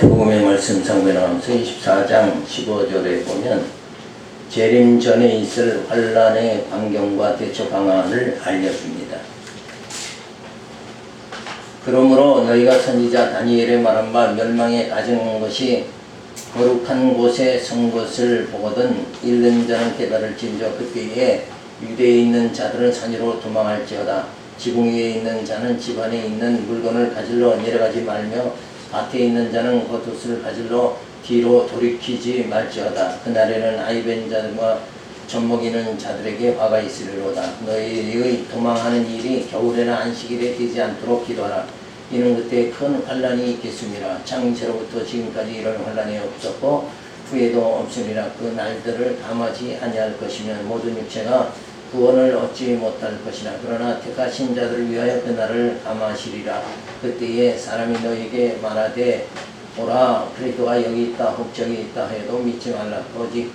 마태복음의 말씀 상고나가면서 24장 15절에 보면 재림 전에 있을 환란의 광경과 대처 방안을 알려줍니다. 그러므로 너희가 선지자 다니엘의 말한 바 멸망에 가증한 것이 거룩한 곳에 선 것을 보거든 잃는 자는 깨달을진저 그때에 유대에 있는 자들은 산위로 도망할지어다. 지붕 위에 있는 자는 집 안에 있는 물건을 가질러 내려가지 말며 밭에 있는 자는 겉옷을 가질러 뒤로 돌이키지 말지어다. 그날에는 아이벤 자들과 젖먹이는 자들에게 화가 있으리로다. 너희의 도망하는 일이 겨울에나 안식일에 되지 않도록 기도하라. 이는 그때 큰 환란이 있겠습니다. 창세로부터 지금까지 이런 환란이 없었고 후에도 없으리라. 그 날들을 감하지 아니할 것이면 모든 육체가 구원을 얻지 못할 것이나 그러나 택하신 자들을 위하여 그 날을 감하시리라. 그때에 사람이 너에게 말하되 보라 그리스도가 여기 있다 혹 저기 있다 해도 믿지 말라. 거짓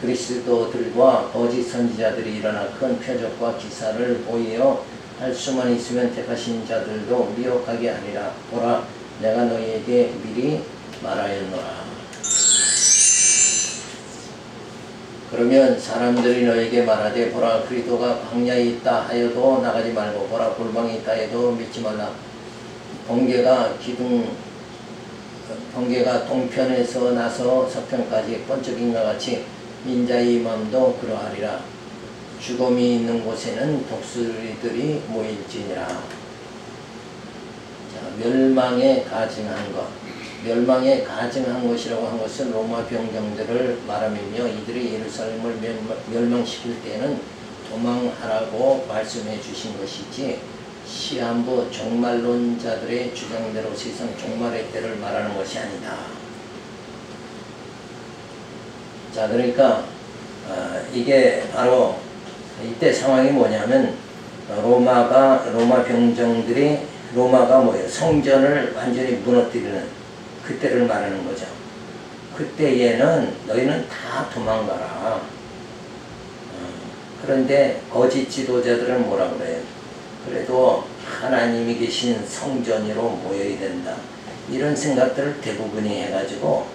그리스도들과 거짓 선지자들이 일어나 큰 표적과 기사를 보이어 할 수만 있으면 택하신 자들도 미혹하게 하리라. 보라 내가 너희에게 미리 말하였노라. 그러면 사람들이 너에게 말하되 보라 그리스도가 광야에 있다 하여도 나가지 말고 보라 골방에 있다 해도 믿지 말라. 번개가 동편에서 나서 서편까지 번쩍임과 같이 인자의 마음도 그러하리라. 죽음이 있는 곳에는 독수리들이 모일지니라. 자, 멸망에 가증한 것. 멸망에 가증한 것이라고 한 것은 로마 병정들을 말하며 이들이 예루살렘을 멸망시킬 때는 도망하라고 말씀해 주신 것이지 시한부 종말론자들의 주장대로 세상 종말의 때를 말하는 것이 아니다. 자, 그러니까 이게 바로 이때 상황이 뭐냐면 로마 병정들이 로마가 뭐예요? 성전을 완전히 무너뜨리는 그때를 말하는 거죠. 그때에는 너희는 다 도망가라. 그런데 거짓 지도자들은 뭐라 그래요? 그래도 하나님이 계신 성전으로 모여야 된다. 이런 생각들을 대부분이 해가지고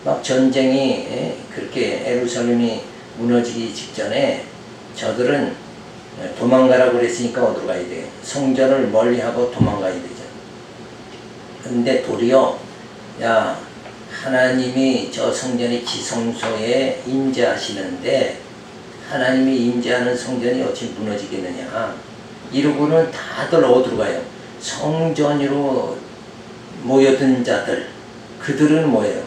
막 전쟁이 그렇게 예루살렘이 무너지기 직전에 저들은 도망가라고 그랬으니까 어디로 가야 돼요? 성전을 멀리하고 도망가야 되죠. 근데 도리어 야 하나님이 저 성전의 지성소에 임재하시는데 하나님이 임재하는 성전이 어찌 무너지겠느냐. 이러고는 다들 어디로 가요? 성전으로 모여든 자들 그들은 뭐예요?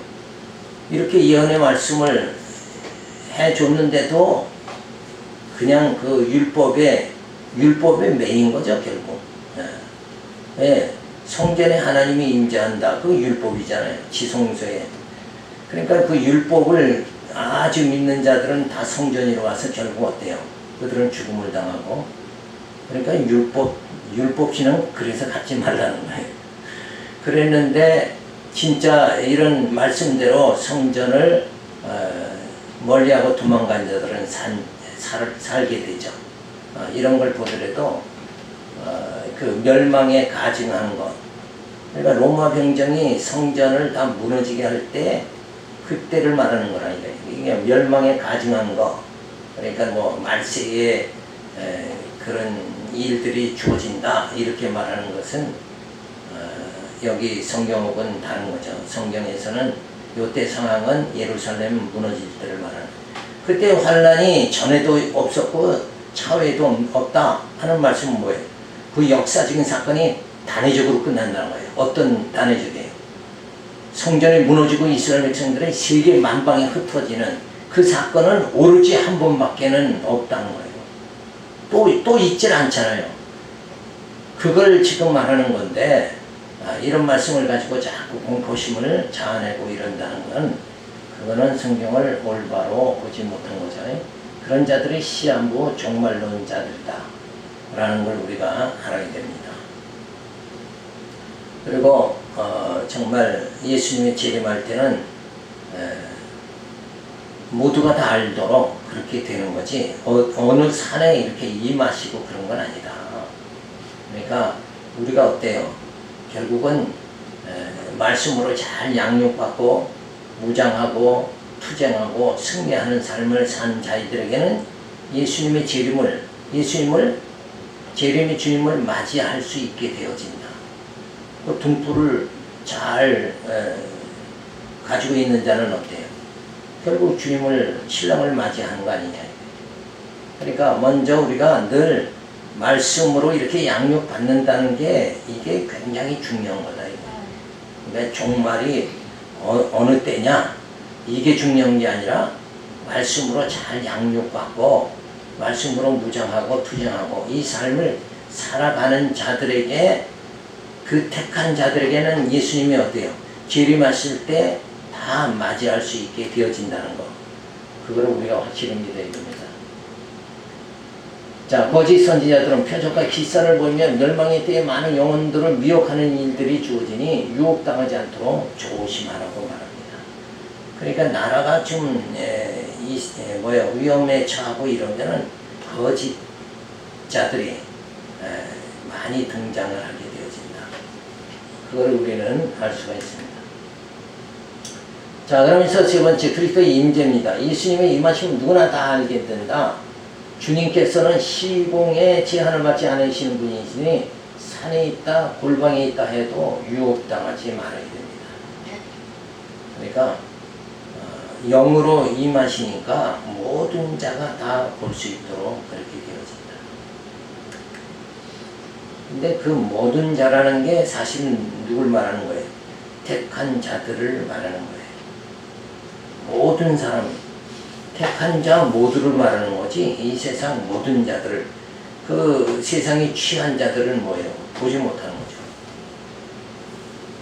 이렇게 예언의 말씀을 해줬는데도 그냥 그 율법에 매인 거죠 결국. 예. 성전에 하나님이 임재한다. 그 율법이잖아요. 지성소에. 그러니까 그 율법을 아주 믿는 자들은 다 성전으로 와서 결국 어때요? 그들은 죽음을 당하고. 그러니까 율법신은 그래서 갖지 말라는 거예요. 그랬는데 진짜 이런 말씀대로 성전을 멀리하고 도망간 자들은 살게 되죠. 이런 걸 보더라도 그 멸망에 가증한 것. 그러니까 로마 병정이 성전을 다 무너지게 할 때 그때를 말하는 거라니까. 이게 멸망에 가증한 것. 그러니까 뭐 말세에 그런 일들이 주어진다 이렇게 말하는 것은 여기 성경하고는 다른 거죠. 성경에서는 요때 상황은 예루살렘 무너질 때를 말하는. 그때 환란이 전에도 없었고 차후에도 없다 하는 말씀은 뭐예요? 그 역사적인 사건이 단회적으로 끝난다는 거예요. 어떤 단회적이에요? 성전이 무너지고 이스라엘 백성들의 세계 만방에 흩어지는 그 사건은 오로지 한 번밖에는 없다는 거예요. 또 있질 않잖아요. 그걸 지금 말하는 건데 이런 말씀을 가지고 자꾸 공포심을 자아내고 이런다는 건 그거는 성경을 올바로 보지 못한 거잖아요. 그런 자들이 시한부 종말론자들이다 라는 걸 우리가 알아야 됩니다. 그리고 정말 예수님이 재림할 때는 모두가 다 알도록 그렇게 되는 거지 어느 산에 이렇게 임하시고 그런 건 아니다. 그러니까 우리가 어때요? 결국은 말씀으로 잘 양육받고 무장하고 투쟁하고 승리하는 삶을 산 자들에게는 예수님의 예수님의 주님을 맞이할 수 있게 되어진다. 그 등불을 잘 가지고 있는 자는 어때요? 결국 신랑을 맞이하는 거 아니냐. 그러니까 먼저 우리가 늘 말씀으로 이렇게 양육받는다는 게 이게 굉장히 중요한 거다. 그러니까 종말이 어느 때냐? 이게 중요한 게 아니라 말씀으로 잘 양육받고 말씀으로 무장하고 투쟁하고 이 삶을 살아가는 자들에게, 그 택한 자들에게는 예수님이 어때요? 재림하실 때 다 맞이할 수 있게 되어진다는 거. 그거를 우리가 확실히 믿어야 됩니다. 자, 거짓 선지자들은 표적과 기사를 보이며 멸망의 때에 많은 영혼들을 미혹하는 일들이 주어지니 유혹당하지 않도록 조심하라고 말합니다. 그러니까 나라가 좀 위험에 처하고 이러면은 거짓자들이 많이 등장을 하게 되어진다. 그걸 우리는 알 수가 있습니다. 자, 그러면서 세 번째, 그리스도의 임재입니다. 예수님의 임하심은 누구나 다 알게 된다. 주님께서는 시공에 제한을 받지 않으시는 분이시니 산에 있다 골방에 있다 해도 유혹당하지 말아야 됩니다. 그러니까 영으로 임하시니까 모든 자가 다 볼 수 있도록 그렇게 되어진다. 근데 그 모든 자라는 게 사실 누굴 말하는 거예요? 택한 자들을 말하는 거예요. 모든 사람, 택한 자 모두를 말하는 거지, 이 세상 모든 자들을, 그 세상이 취한 자들은 뭐예요? 보지 못하는 거죠.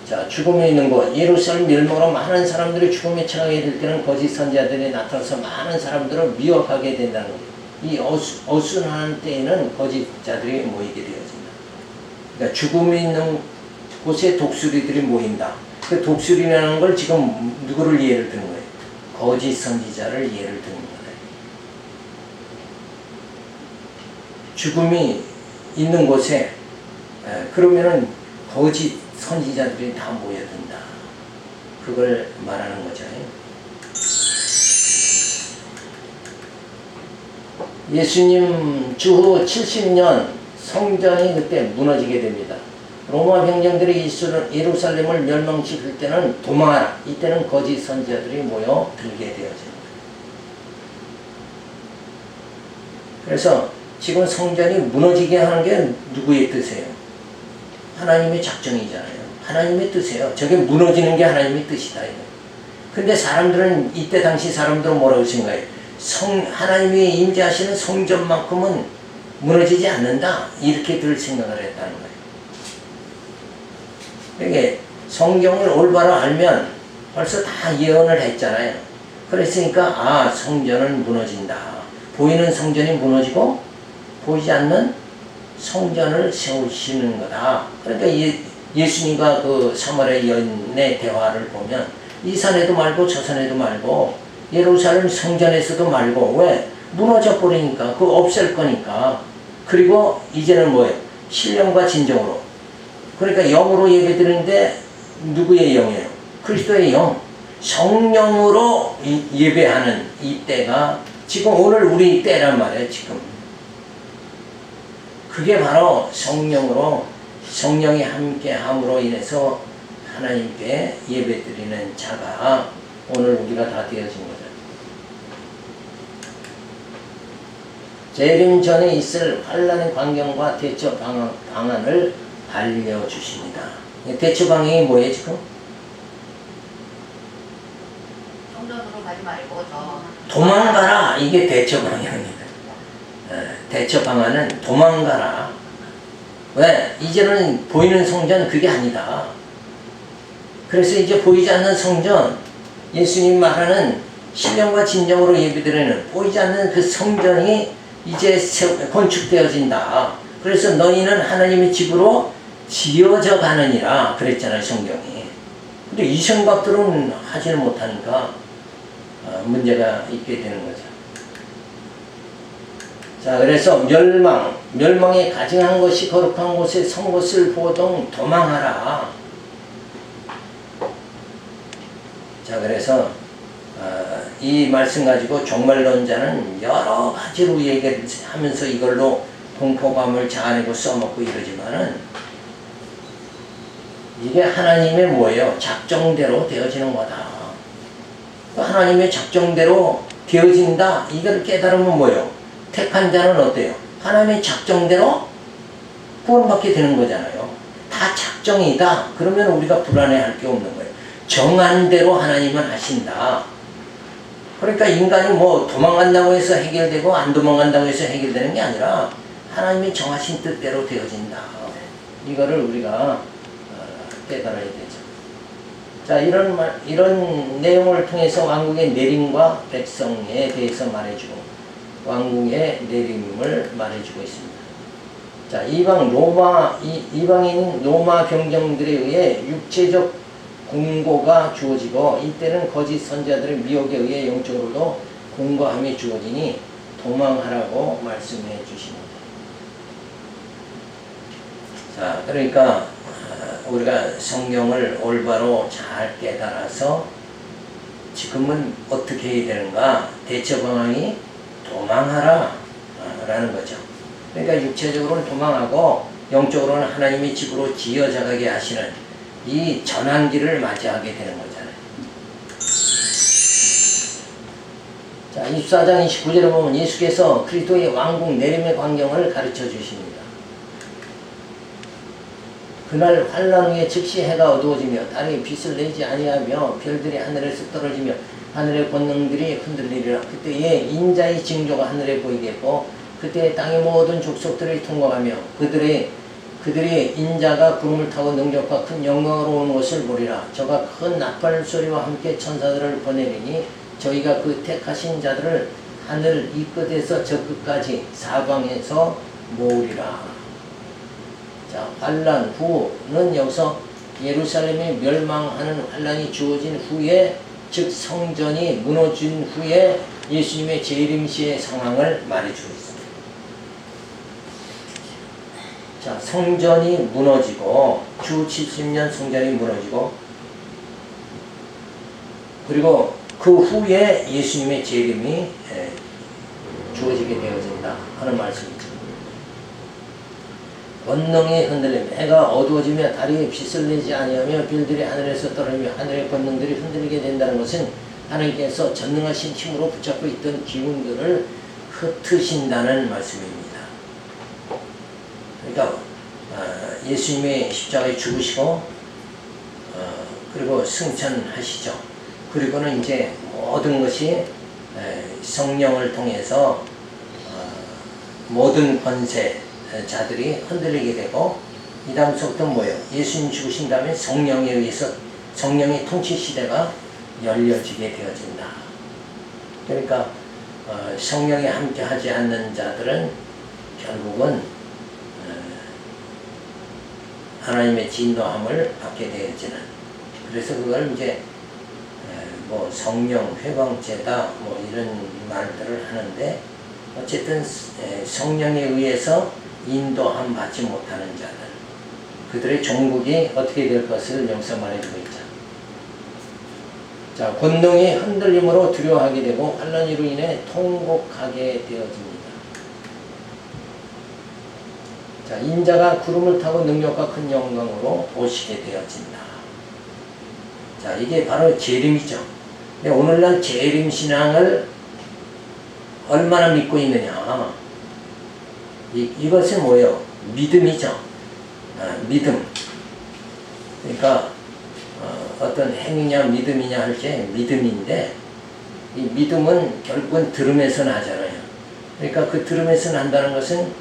자, 죽음에 있는 곳, 예루살렘 멸망으로 많은 사람들이 죽음에 처하게 될 때는 거짓 선지자들이 나타나서 많은 사람들을 미혹하게 된다는 거예요. 이 어순한 때에는 거짓자들이 모이게 되어진다. 그러니까 죽음에 있는 곳에 독수리들이 모인다. 그 독수리라는 걸 지금 누구를 예를 드는 거예요? 거짓 선지자를 예를 드는 거예요. 죽음이 있는 곳에 그러면은 거짓 선지자들이 다 모여든다. 그걸 말하는 거죠. 예수님 주후 70년 성전이 그때 무너지게 됩니다. 로마 병정들이 예루살렘을 멸망시킬 때는 도망하라. 이때는 거짓 선지자들이 모여 들게 되어집니다. 그래서 지금 성전이 무너지게 하는 게 누구의 뜻이에요? 하나님의 작정이잖아요. 하나님의 뜻이에요. 저게 무너지는 게 하나님의 뜻이다. 근데 사람들은, 이때 당시 사람들은 뭐라고 생각해요? 하나님이 임재하시는 성전만큼은 무너지지 않는다. 이렇게 들 생각을 했다는 거예요. 이게 성경을 올바로 알면 벌써 다 예언을 했잖아요. 그랬으니까 성전은 무너진다. 보이는 성전이 무너지고 보이지 않는 성전을 세우시는 거다. 그러니까 예수님과 그 사마리아 여인의 대화를 보면 이 산에도 말고 저 산에도 말고 예루살렘 성전에서도 말고, 왜? 무너져 버리니까, 그거 없앨 거니까. 그리고 이제는 뭐예요? 신령과 진정으로. 그러니까 영으로 예배 드리는데 누구의 영이에요? 그리스도의 영. 성령으로 예배하는 이 때가 지금 오늘 우리 때란 말이에요. 지금. 그게 바로 성령이 함께 함으로 인해서 하나님께 예배 드리는 자가 오늘 우리가 다 되어진 거죠. 재림 전에 있을 환난의 광경과 대처 방안을 알려주십니다. 대처 방향이 뭐예요 지금? 성전으로 가지 말고 도망가라. 이게 대처 방향입니다. 대처 방안은 도망가라. 왜? 이제는 보이는 성전 그게 아니다. 그래서 이제 보이지 않는 성전, 예수님 말하는 신령과 진정으로 예배드리는 보이지 않는 그 성전이 이제 건축되어진다. 그래서 너희는 하나님의 집으로 지어져 가느니라 그랬잖아요, 성경이. 근데 이 생각들은 하지를 못하니까 문제가 있게 되는 거죠. 자, 그래서 멸망에 가증한 것이 거룩한 곳에 선 것을 보동 도망하라. 자, 그래서 이 말씀 가지고 종말론자는 여러 가지로 얘기를 하면서 이걸로 공포감을 자아내고 써먹고 이러지만은 이게 하나님의 뭐예요? 작정대로 되어지는 거다. 하나님의 작정대로 되어진다. 이걸 깨달으면 뭐예요? 택한 자는 어때요? 하나님의 작정대로 구원받게 되는 거잖아요. 다 작정이다. 그러면 우리가 불안해할 게 없는 거예요. 정한 대로 하나님은 하신다. 그러니까 인간이 뭐 도망간다고 해서 해결되고 안 도망간다고 해서 해결되는 게 아니라 하나님이 정하신 뜻대로 되어진다. 이거를 우리가 깨달아야 되죠. 자, 이런 내용을 통해서 왕국의 내림과 백성에 대해서 말해주고 왕국의 내림을 말해주고 있습니다. 자, 이방인 로마 병정들에 의해 육체적 공고가 주어지고 이때는 거짓 선자들의 미혹에 의해 영적으로도 공고함이 주어지니 도망하라고 말씀해 주십니다. 자, 그러니까 우리가 성경을 올바로 잘 깨달아서 지금은 어떻게 해야 되는가? 대처 방향이 도망하라 라는 거죠. 그러니까 육체적으로는 도망하고 영적으로는 하나님의 집으로 지어져가게 하시는 이 전환기를 맞이하게 되는 거잖아요. 자, 24장 29절에 보면 예수께서 그리스도의 왕국 내림의 광경을 가르쳐 주십니다. 그날 환란 후에 즉시 해가 어두워지며 달이 빛을 내지 아니하며 별들이 하늘에서 떨어지며 하늘의 권능들이 흔들리리라. 그때에 인자의 징조가 하늘에 보이겠고 그때 땅의 모든 족속들이 통과하며 그들의 인자가 구름을 타고 능력과 큰 영광으로 오는 것을 보리라. 저가 큰 나팔 소리와 함께 천사들을 보내리니 저희가 그 택하신 자들을 하늘 이 끝에서 저 끝까지 사방에서 모으리라. 자, 환란 후는 여기서 예루살렘이 멸망하는 환란이 주어진 후에, 즉 성전이 무너진 후에 예수님의 재림시의 상황을 말해주고 있습니다. 자, 성전이 무너지고 주 70년 성전이 무너지고 그리고 그 후에 예수님의 재림이 주어지게 되어진다 하는 말씀이죠. 권능이 흔들리며 해가 어두워지며 달이 빛을 내지 아니하며 별들이 하늘에서 떨어지며 하늘의 권능들이 흔들리게 된다는 것은 하나님께서 전능하신 힘으로 붙잡고 있던 기운들을 흩으신다는 말씀입니다. 그러니까 예수님이 십자가에 죽으시고 그리고 승천하시죠. 그리고는 이제 모든 것이 성령을 통해서 모든 권세자들이 흔들리게 되고 이 다음부터 뭐예요? 예수님 죽으신 다음에 성령에 의해서 성령의 통치 시대가 열려지게 되어진다. 그러니까 성령에 함께 하지 않는 자들은 결국은 하나님의 진노함을 받게 되어지는. 그래서 그걸 이제 뭐 성령 회방제다 뭐 이런 말들을 하는데 어쨌든 성령에 의해서 인도함 받지 못하는 자들, 그들의 종국이 어떻게 될 것을 여기서 말해주고 있죠. 자, 권능이 흔들림으로 두려워하게 되고 환난으로 인해 통곡하게 되어집니다. 자, 인자가 구름을 타고 능력과 큰 영광으로 오시게 되어진다. 자, 이게 바로 재림이죠. 근데 오늘날 재림 신앙을 얼마나 믿고 있느냐. 이것은 뭐예요? 믿음이죠. 믿음. 그러니까 어떤 행위냐 믿음이냐 할 때 믿음인데 이 믿음은 결국은 들음에서 나잖아요. 그러니까 그 들음에서 난다는 것은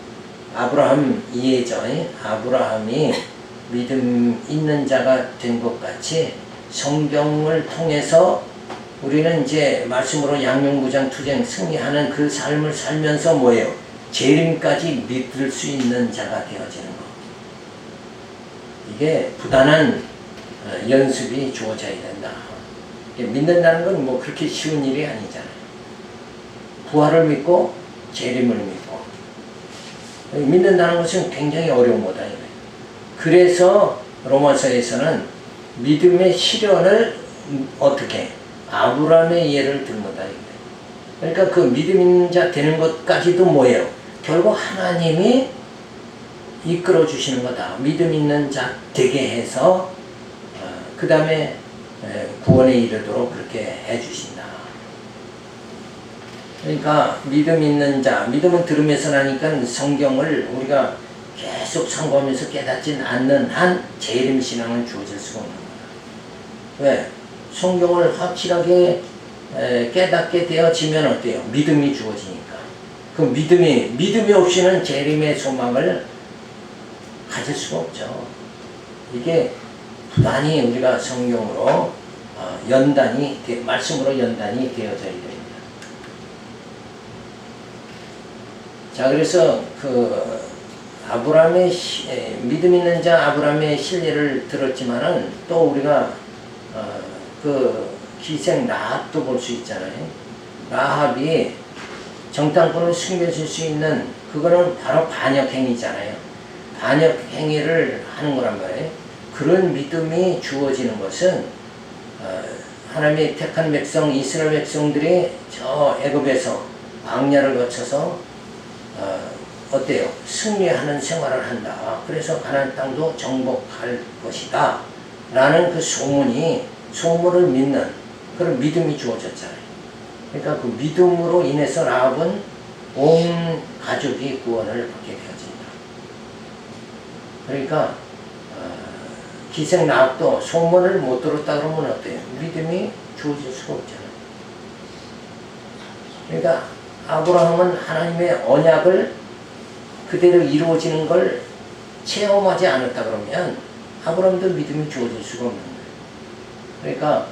아브라함 이해죠. 아브라함이 믿음 있는 자가 된 것 같이 성경을 통해서 우리는 이제 말씀으로 양명무장투쟁 승리하는 그 삶을 살면서 뭐예요? 재림까지 믿을 수 있는 자가 되어지는 것. 이게 부단한 연습이 주어져야 된다. 믿는다는 건 뭐 그렇게 쉬운 일이 아니잖아요. 부활을 믿고 재림을 믿고 믿는다는 것은 굉장히 어려운 거다. 그래서 로마서에서는 믿음의 실현을 어떻게? 아브라함의 예를 들는다. 그러니까 그 믿음 있는 자 되는 것까지도 뭐예요? 결국 하나님이 이끌어 주시는 거다. 믿음 있는 자 되게 해서 그 다음에 구원에 이르도록 그렇게 해 주신다. 그러니까 믿음 있는 자, 믿음은 들으면서 나니까 성경을 우리가 계속 상고하면서 깨닫진 않는 한 재림 신앙은 주어질 수가 없는 거야. 왜? 성경을 확실하게 깨닫게 되어지면 어때요? 믿음이 주어지니까. 그 믿음이 없이는 재림의 소망을 가질 수가 없죠. 이게 부단히 우리가 성경으로 말씀으로 연단이 되어져야 됩니다. 자, 그래서 그 아브라함의 믿음 있는 자 아브라함의 신뢰를 들었지만은 또 우리가 그 기생 라합도 볼 수 있잖아요. 라합이 정탐꾼을 숨겨줄 수 있는 그거는 바로 반역행위잖아요. 반역행위를 하는 거란 말이에요. 그런 믿음이 주어지는 것은 하나님의 택한 백성 이스라엘 백성들이 저 애굽에서 광야를 거쳐서 어때요? 승리하는 생활을 한다. 그래서 가나안 땅도 정복할 것이다. 라는 그 소문을 믿는 그런 믿음이 주어졌잖아요. 그러니까 그 믿음으로 인해서 라합은 온 가족이 구원을 받게 되어진다. 그러니까 기생 라합도 소문을 못 들었다 그러면 어때요? 믿음이 주어질 수가 없잖아요. 그러니까 아브라함은 하나님의 언약을 그대로 이루어지는 걸 체험하지 않았다 그러면 아브라함도 믿음이 주어질 수가 없는 거예요. 그러니까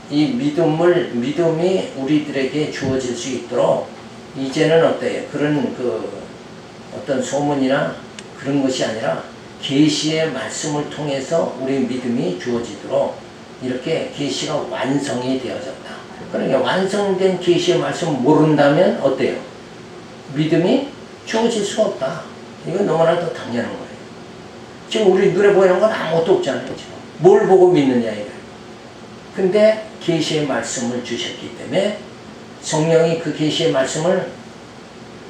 이 믿음이 우리들에게 주어질 수 있도록 이제는 어때요? 그런 어떤 소문이나 그런 것이 아니라 계시의 말씀을 통해서 우리 믿음이 주어지도록 이렇게 계시가 완성이 되어졌다. 그러니까 완성된 계시의 말씀을 모른다면 어때요? 믿음이 주어질 수가 없다. 이건 너무나도 당연한 거예요. 지금 우리 눈에 보이는 건 아무것도 없잖아요. 지금. 뭘 보고 믿느냐 이거예요. 근데 계시의 말씀을 주셨기 때문에 성령이 그 계시의 말씀을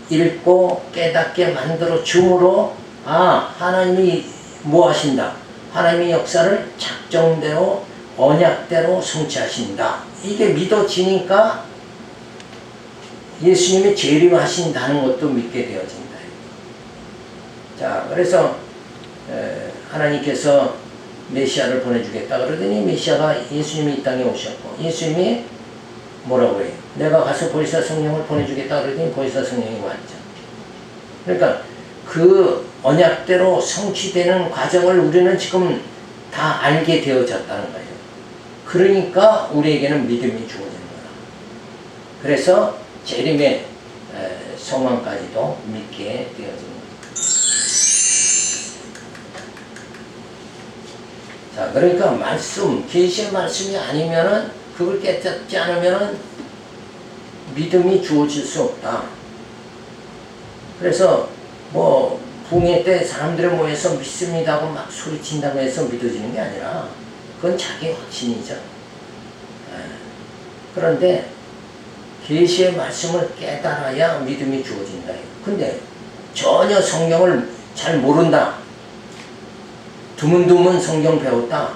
읽고 깨닫게 만들어 줌으로 하나님이 뭐 하신다. 하나님의 역사를 작정대로 언약대로 성취하신다. 이게 믿어지니까 예수님이 재림하신다는 것도 믿게 되어진다. 자, 그래서 하나님께서 메시아를 보내주겠다 그러더니 메시아가 예수님이 이 땅에 오셨고 예수님이 뭐라고 해요? 내가 가서 보혜사 성령을 보내주겠다 그러더니 보혜사 성령이 왔죠. 그러니까 그 언약대로 성취되는 과정을 우리는 지금 다 알게 되어졌다는 거예요. 그러니까 우리에게는 믿음이 주어지는 거다. 그래서 재림의 소망까지도 믿게 되어지는 거다. 자, 그러니까 계시의 말씀이 아니면은 그걸 깨닫지 않으면은 믿음이 주어질 수 없다. 그래서 부흥회 때 사람들이 모여서 믿습니다 하고 막 소리친다고 해서 믿어지는 게 아니라 그건 자기 확신이죠. 그런데 계시의 말씀을 깨달아야 믿음이 주어진다. 근데 전혀 성경을 잘 모른다. 드문드문 성경 배웠다.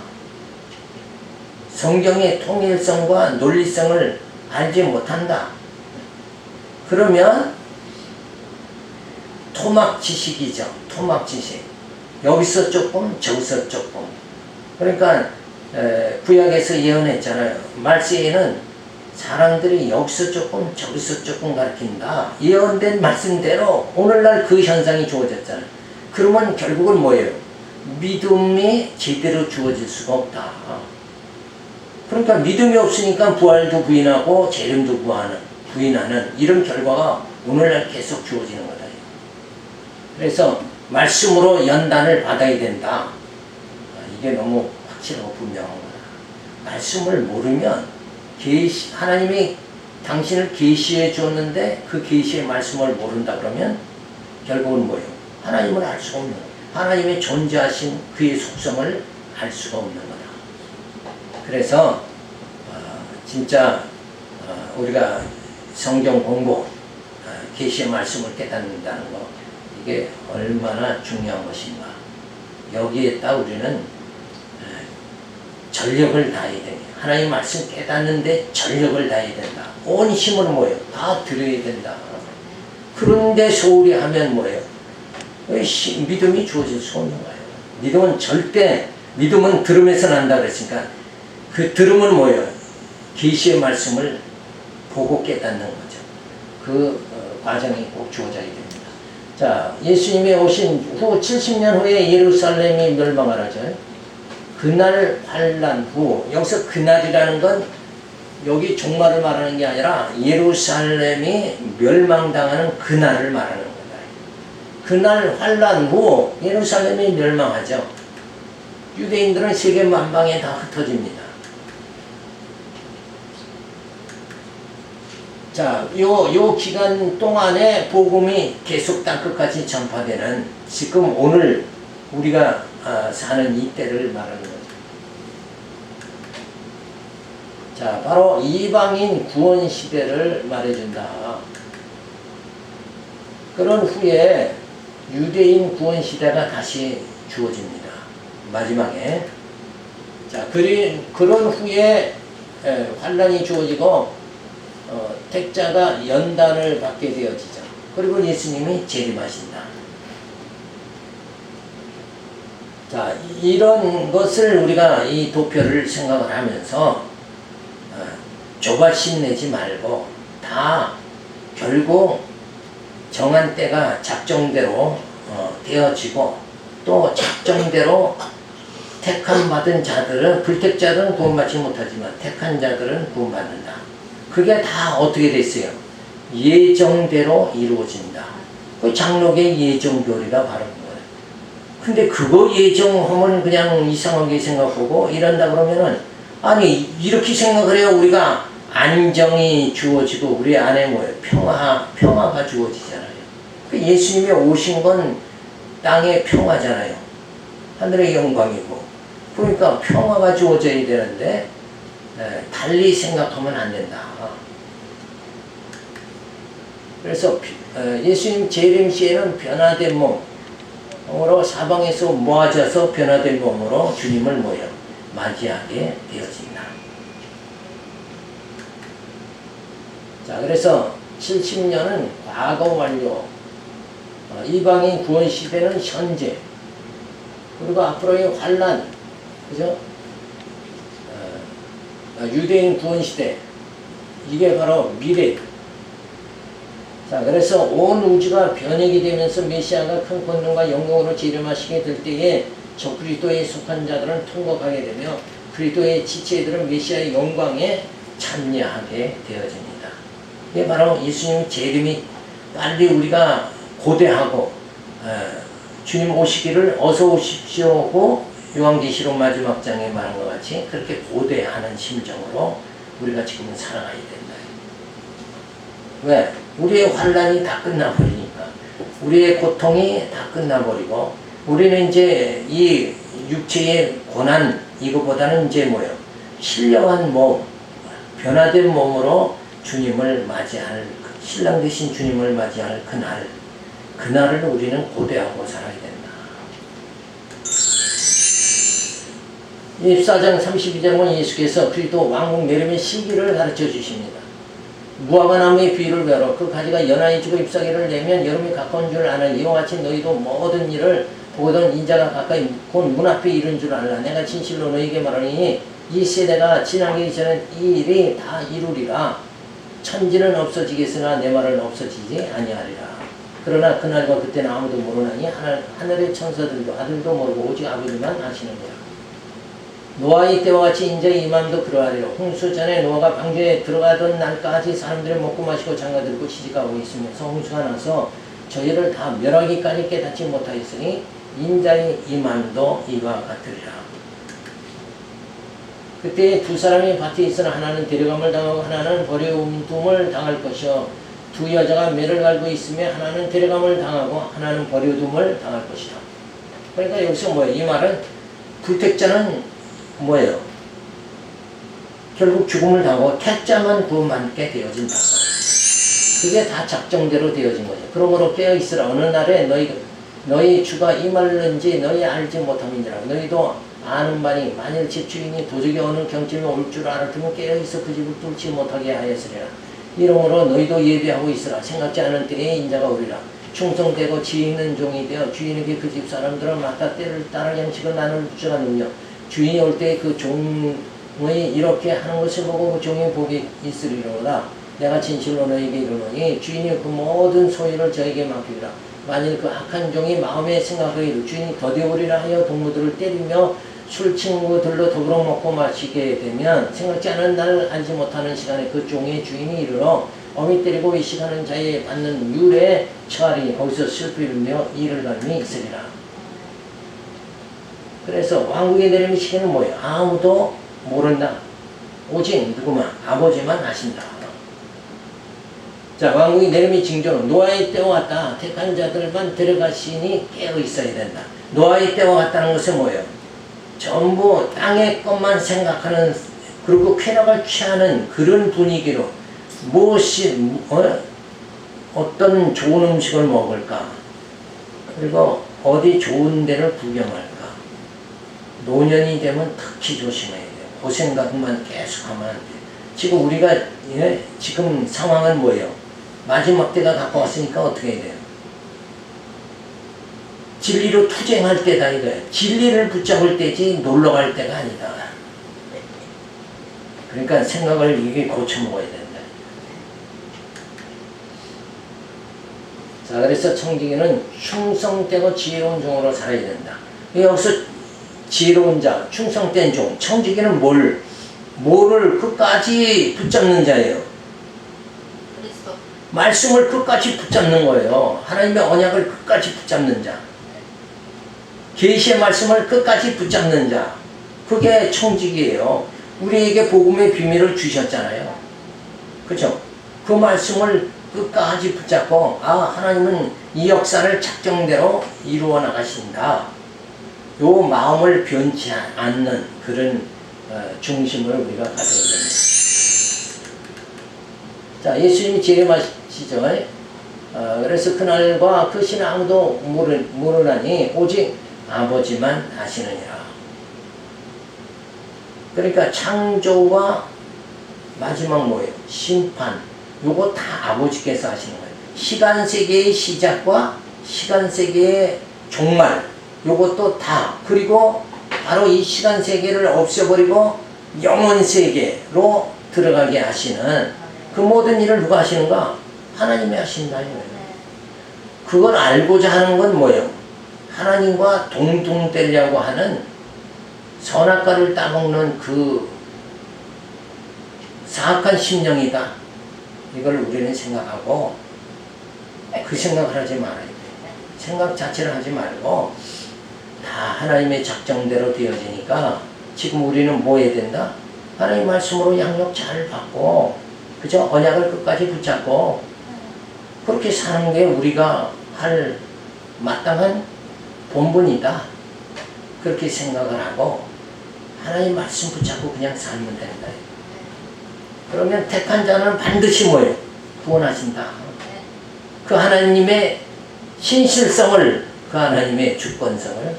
성경의 통일성과 논리성을 알지 못한다. 그러면 토막 지식이죠. 토막 지식. 여기서 조금 저기서 조금. 그러니까 구약에서 예언했잖아요. 말세에는 사람들이 여기서 조금 저기서 조금 가르친다. 예언된 말씀대로 오늘날 그 현상이 주어졌잖아요. 그러면 결국은 뭐예요? 믿음이 제대로 주어질 수가 없다. 그러니까 믿음이 없으니까 부활도 부인하고 재림도 부인하는 이런 결과가 오늘날 계속 주어지는 거다. 그래서 말씀으로 연단을 받아야 된다. 이게 너무 확실하고 분명한 거다. 말씀을 모르면 하나님이 당신을 계시해 줬는데 그 계시의 말씀을 모른다 그러면 결국은 뭐예요? 하나님을 알 수가 없는 거예요. 하나님의 존재하신 그의 속성을 알 수가 없는 거다. 그래서 진짜 우리가 성경 공부, 계시의 말씀을 깨닫는다는 거, 이게 얼마나 중요한 것인가. 여기에 딱 우리는 전력을 다해야 됩니다. 하나님 말씀 깨닫는데 전력을 다해야 된다. 온 힘을 뭐예요? 다 들어야 된다. 그런데 소홀히 하면 뭐예요? 믿음이 주어질 수 없는 거예요. 믿음은 절대, 믿음은 들음에서 난다 그랬으니까 그 들음은 뭐예요? 계시의 말씀을 보고 깨닫는 거죠. 그 과정이 꼭 주어져야 됩니다. 자, 예수님이 오신 후 70년 후에 예루살렘이 멸망하죠. 그날 환란 후, 여기서 그날이라는 건 여기 종말을 말하는 게 아니라 예루살렘이 멸망당하는 그날을 말하는 거다. 그날 환란 후 예루살렘이 멸망하죠. 유대인들은 세계 만방에 다 흩어집니다. 자, 요 기간 동안에 복음이 계속 땅끝까지 전파되는 지금 오늘 우리가 사는 이때를 말하는 거죠. 자, 바로 이방인 구원 시대를 말해준다. 그런 후에 유대인 구원 시대가 다시 주어집니다. 마지막에. 자, 그런 후에 환란이 주어지고 택자가 연단을 받게 되어지죠. 그리고 예수님이 재림하신다. 자, 이런 것을 우리가 이 도표를 생각을 하면서 조바심 내지 말고 다 결국 정한 때가 작정대로 되어지고 또 작정대로 택함 받은 자들은, 불택자들은 구원받지 못하지만 택한 자들은 구원받는다. 그게 다 어떻게 됐어요? 예정대로 이루어진다. 그 장로의 예정교리가 바로 그거예요. 근데 그거 예정하면 그냥 이상하게 생각하고 이런다 그러면은, 아니 이렇게 생각을 해야 우리가 안정이 주어지고 우리 안에 뭐예요? 평화가 주어지잖아요. 그 예수님이 오신 건 땅의 평화잖아요. 하늘의 영광이고. 그러니까 평화가 주어져야 되는데 달리 생각하면 안 된다. 그래서 예수님 재림 시에는 변화된 몸으로 사방에서 모아져서 변화된 몸으로 주님을 맞이하게 되어진다. 자, 그래서 70년은 과거 완료, 이방인 구원 시대는 현재, 그리고 앞으로의 환란, 그죠? 유대인 구원 시대, 이게 바로 미래. 자, 그래서 온 우주가 변혁이 되면서 메시아가 큰 권능과 영광으로 재림하시게 될 때에 저 그리스도에 속한 자들은 통곡하게 되며 그리스도의 지체들은 메시아의 영광에 참여하게 되어집니다. 이게 바로 예수님 재림이 빨리 우리가 고대하고 주님 오시기를 어서 오십시오 하고 요한계시록 마지막 장에 말한 것 같이 그렇게 고대하는 심정으로 우리가 지금은 살아가야 된다. 왜? 우리의 환란이 다 끝나버리니까, 우리의 고통이 다 끝나버리고 우리는 이제 이 육체의 고난 이거보다는 이제 신령한 몸, 변화된 몸으로 주님을 맞이할, 신랑 되신 주님을 맞이할 그날을 우리는 고대하고 살아야 된다. 14장 32절은 예수께서 그리스도 왕국 내림의 시기를 가르쳐 주십니다. 무화과나무의 비유를 배워 그 가지가 연하게 지고 잎사귀를 내면 여름이 가까운 줄 아는 이와 같이 너희도 모든 일을 보거든 인자가 가까이 곧 문 앞에 이른 줄 알라. 내가 진실로 너희에게 말하니 이 세대가 지나기 전에 이 일이 다 이루리라. 천지는 없어지겠으나 내 말은 없어지지 아니하리라. 그러나 그날과 그때는 아무도 모르나니 하늘의 천사들도 아들도 모르고 오직 아버지만 아시느니라. 노아의 때와 같이 인자 이맘도 그러하리라. 홍수 전에 노아가 방주에 들어가던 날까지 사람들이 먹고 마시고 장가들고 시집가고 있으면서 홍수가 나서 저희를 다 멸하기까지 깨닫지 못하였으니 인자의 이맘도 이와 같으리라. 그때 두 사람이 밭에 있으나 하나는 데려감을 당하고 하나는 버려둠을 당할 것이요 두 여자가 매를 갈고 있으며 하나는 데려감을 당하고 하나는 버려둠을 당할 것이다. 그러니까 여기서 이 말은 불택자는 결국 죽음을 당하고 태자만 구원받게 되어진다. 그게 다 작정대로 되어진 거죠. 그러므로 깨어있으라. 어느 날에 너희 주가 임할는지 너희 알지 못함이니라. 너희도 아는 바니 만일 집주인이 도적이 어느 경쯤에 올 줄 알았으면 깨어있어 그 집을 뚫지 못하게 하였으리라. 이러므로 너희도 예비하고 있으라. 생각지 않은 때에 인자가 오리라. 충성되고 지혜 있는 종이 되어 주인에게 그 집 사람들은 마다 때를 따라 양식을 나눌 줄가 능력. 주인이 올 때 그 종의 이렇게 하는 것을 보고 그 종의 복이 있으리로다. 내가 진실로 너에게 이르노니 주인이 그 모든 소유를 저에게 맡기리라. 만일 그 악한 종이 마음에 생각하기를 주인이 더디오리라 하여 동무들을 때리며 술 친구들로 더불어 먹고 마시게 되면 생각지 않은 날 알지 못하는 시간에 그 종의 주인이 이르러 어미 때리고 외식하는 자에 받는 율에 처하리니 거기서 슬프이며 이를 갈미 있으리라. 그래서 왕국의 내림의 시기는 뭐예요? 아무도 모른다. 오직 누구만 아버지만 아신다. 자, 왕국의 내림의 징조는 노아의 때와 같다. 택한 자들만 데려가시니 깨어 있어야 된다. 노아의 때와 같다는 것은 뭐예요? 전부 땅의 것만 생각하는, 그리고 쾌락을 취하는 그런 분위기로 무엇이 어떤 좋은 음식을 먹을까, 그리고 어디 좋은 데를 구경할까. 노년이 되면 특히 조심해야 돼요. 그 생각만 계속하면 안 돼요. 지금 우리가 지금 상황은 뭐예요? 마지막 때가 가까웠으니까 어떻게 해야 돼요? 진리로 투쟁할 때다 이거예요. 진리를 붙잡을 때지 놀러 갈 때가 아니다. 그러니까 생각을 이게 고쳐 먹어야 된다. 자, 그래서 청지기는 충성되고 지혜로운 종으로 살아야 된다. 여기서 지혜로운 자, 충성된 종, 청지기는 뭐를 끝까지 붙잡는 자예요. 그리스도. 말씀을 끝까지 붙잡는 거예요. 하나님의 언약을 끝까지 붙잡는 자. 계시의 말씀을 끝까지 붙잡는 자. 그게 청지기예요. 우리에게 복음의 비밀을 주셨잖아요. 그렇죠? 그 말씀을 끝까지 붙잡고 하나님은 이 역사를 작정대로 이루어 나가신다. 요 마음을 변치 않는 그런 중심을 우리가 가져야 됩니다. 자, 예수님이 재림하시죠. 그래서 그날과 그 시는 아무도 모르나니 오직 아버지만 아시느니라. 그러니까 창조와 마지막 뭐예요? 심판. 요거 다 아버지께서 하시는 거예요. 시간세계의 시작과 시간세계의 종말. 요것도 다. 그리고 바로 이 시간세계를 없애버리고 영원세계로 들어가게 하시는 그 모든 일을 누가 하시는가? 하나님이 하신다. 그걸 알고자 하는 건 뭐예요? 하나님과 동등되려고 하는 선악과를 따먹는 그 사악한 심령이다. 이걸 우리는 생각하고 그 생각을 하지 말아야 돼. 생각 자체를 하지 말고 다 하나님의 작정대로 되어지니까 지금 우리는 뭐 해야 된다? 하나님 말씀으로 양육 잘 받고 그죠? 언약을 끝까지 붙잡고 그렇게 사는 게 우리가 할 마땅한 본분이다. 그렇게 생각을 하고 하나님 말씀 붙잡고 그냥 살면 된다. 그러면 택한 자는 반드시 뭐예요? 구원하신다. 그 하나님의 신실성을, 그 하나님의 주권성을,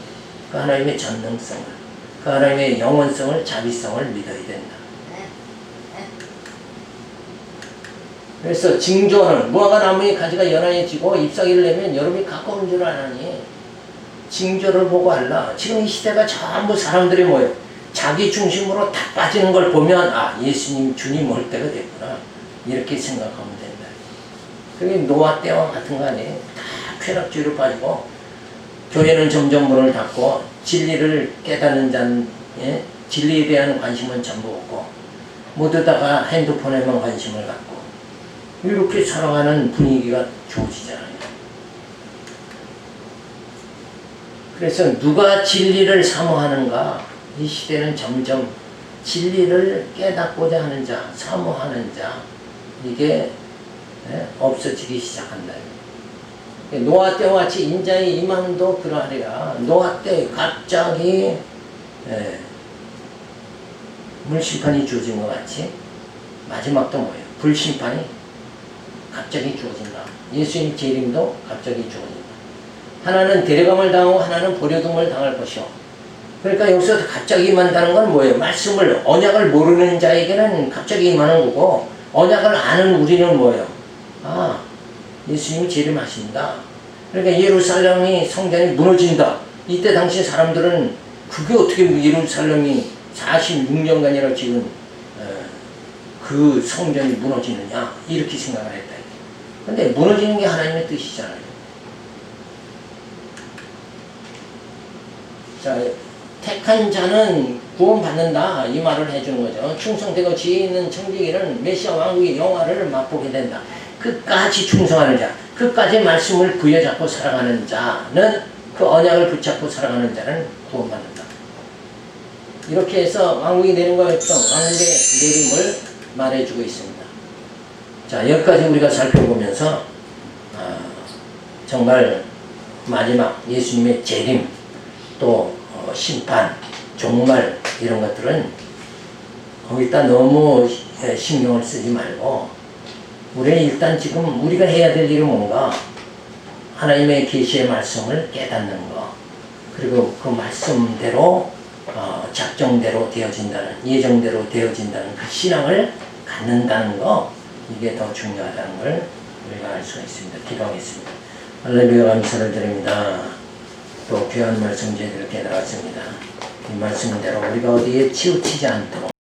그 하나님의 전능성을, 그 하나님의 영원성을, 자비성을 믿어야 된다. 그래서 징조는 무화과 나무의 가지가 연하해지고 잎사귀를 내면 여름이 가까운 줄 아나니 징조를 보고 알라. 지금 이 시대가 전부 사람들이 뭐예요? 자기 중심으로 다 빠지는 걸 보면 예수님 주님 올 때가 됐구나 이렇게 생각하면 된다. 그게 노아 때와 같은 거 아니에요? 다 쾌락주의로 빠지고 교회는 점점 문을 닫고 진리를 깨닫는 자는 진리에 대한 관심은 전부 없고 모두 다가 핸드폰에만 관심을 갖고 이렇게 살아가는 분위기가 좋아지잖아요. 그래서 누가 진리를 사모하는가? 이 시대는 점점 진리를 깨닫고자 하는 자, 사모하는 자 이게 없어지기 시작한다. 노아 때와 같이 인자의 임함도 그러하리라. 노아 때 갑자기 물심판이 주어진 것 같이 마지막도 뭐예요? 불심판이 갑자기 주어진다. 예수님 재림도 갑자기 주어진다. 하나는 데려감을 당하고 하나는 버려둠을 당할 것이요. 그러니까 여기서 갑자기 임한다는 건 뭐예요? 말씀을 언약을 모르는 자에게는 갑자기 임하는 거고 언약을 아는 우리는 뭐예요? 아, 예수님이 재림하신다. 그러니까 예루살렘이 성전이 무너진다. 이때 당시 사람들은 그게 어떻게 예루살렘이 46년간이나 지금 그 성전이 무너지느냐 이렇게 생각을 했다. 근데 무너지는 게 하나님의 뜻이잖아요. 자, 택한 자는 구원받는다 이 말을 해주는 거죠. 충성되고 지혜 있는 청지기는 메시아 왕국의 영화를 맛보게 된다. 끝까지 충성하는 자, 끝까지 말씀을 부여잡고 살아가는 자는 그 언약을 붙잡고 살아가는 자는 구원받는다. 이렇게 해서 왕국이 내린 것과 왕국의 내림을 말해주고 있습니다. 자, 여기까지 우리가 살펴보면서 정말 마지막 예수님의 재림 또 심판, 종말 이런 것들은 거기다 너무 신경을 쓰지 말고 우리는 일단 지금 우리가 해야 될 일은 뭔가 하나님의 계시의 말씀을 깨닫는 거 그리고 그 말씀대로 작정대로 되어진다는 예정대로 되어진다는 그 신앙을 갖는다는 거 이게 더 중요하다는 걸 우리가 알 수가 있습니다. 기도하겠습니다. 할렐루야 감사를 드립니다. 또 귀한 말씀 저희들 깨달았습니다. 이 말씀대로 우리가 어디에 치우치지 않도록